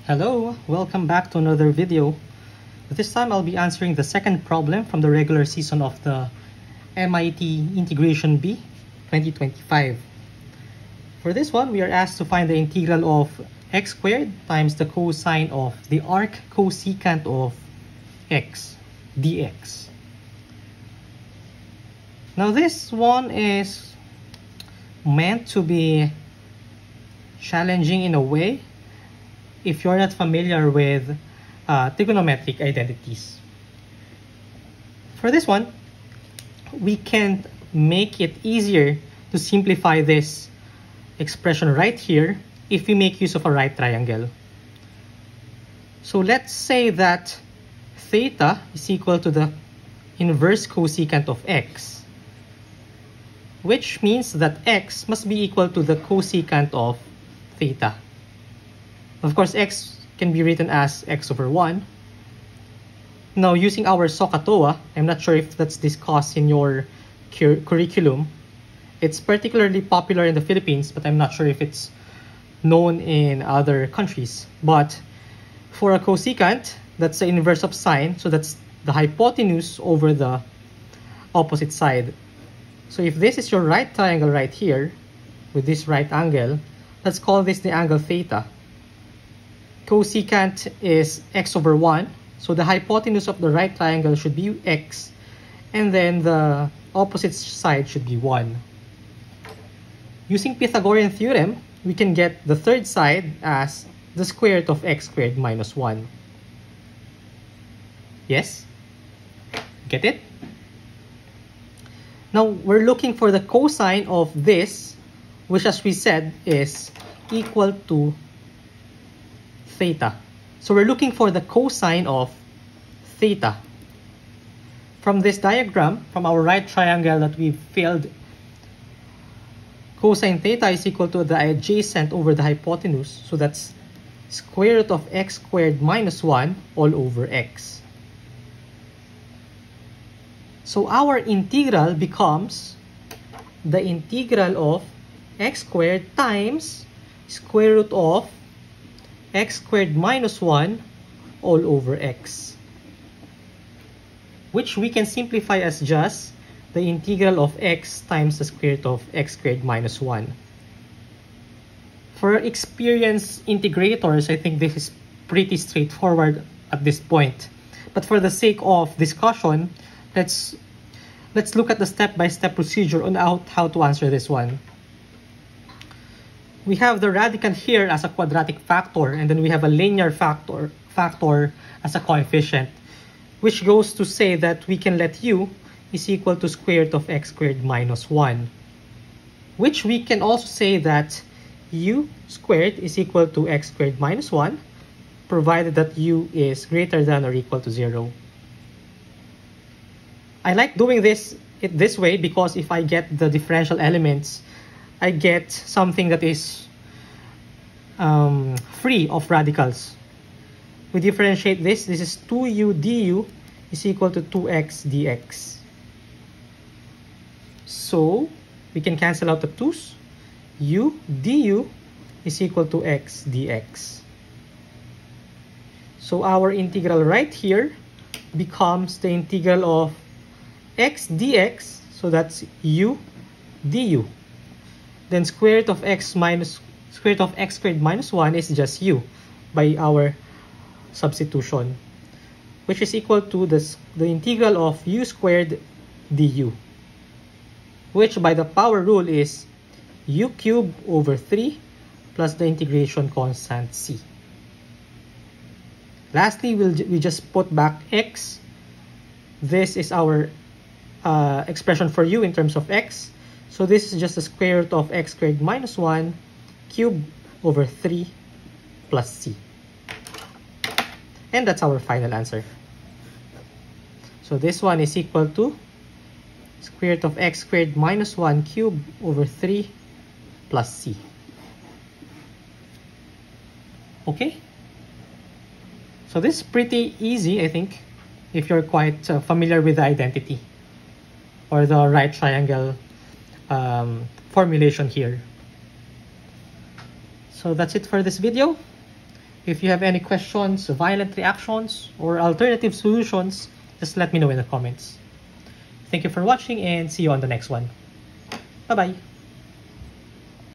Hello, welcome back to another video. This time I'll be answering the second problem from the regular season of the MIT Integration B 2025. For this one, we are asked to find the integral of x squared times the cosine of the arc cosecant of x dx. Now this one is meant to be challenging in a way if you're not familiar with trigonometric identities. For this one, we can make it easier to simplify this expression right here if we make use of a right triangle. So let's say that theta is equal to the inverse cosecant of x, which means that x must be equal to the cosecant of theta. Of course, x can be written as x over 1. Now, using our SOHCAHTOA, I'm not sure if that's discussed in your curriculum. It's particularly popular in the Philippines, but I'm not sure if it's known in other countries. But for a cosecant, that's the inverse of sine, so that's the hypotenuse over the opposite side. So if this is your right triangle right here, with this right angle, let's call this the angle theta. Cosecant is x over 1, so the hypotenuse of the right triangle should be x, and then the opposite side should be 1. Using Pythagorean theorem, we can get the third side as the square root of x squared minus 1. Yes? Get it? Now, we're looking for the cosine of this, which as we said is equal to theta. So we're looking for the cosine of theta. From this diagram, from our right triangle that we filled, cosine theta is equal to the adjacent over the hypotenuse. So that's square root of x squared minus 1 all over x. So our integral becomes the integral of x squared times square root of x squared minus 1 all over x, which we can simplify as just the integral of x times the square root of x squared minus 1. For experienced integrators, I think this is pretty straightforward at this point. But for the sake of discussion, let's look at the step-by-step procedure on how to answer this one. We have the radicand here as a quadratic factor, and then we have a linear factor as a coefficient, which goes to say that we can let u is equal to square root of x squared minus 1, which we can also say that u squared is equal to x squared minus 1, provided that u is greater than or equal to 0. I like doing this way because if I get the differential elements, I get something that is free of radicals. We differentiate this. This is 2u du is equal to 2x dx. So we can cancel out the 2's. U du is equal to x dx. So our integral right here becomes the integral of x dx. So that's u du. Then square root of x squared minus 1 is just u by our substitution, which is equal to the integral of u squared du, which by the power rule is u cubed over 3 plus the integration constant c. Lastly, we just put back x. This is our expression for u in terms of x. So this is just the square root of x squared minus 1 cubed over 3 plus c. And that's our final answer. So this one is equal to square root of x squared minus 1 cubed over 3 plus c. Okay? So this is pretty easy, I think, if you're quite familiar with the identity or the right triangle formulation here. So that's it for this video. If you have any questions, violent reactions, or alternative solutions, just let me know in the comments. Thank you for watching and see you on the next one. Bye-bye.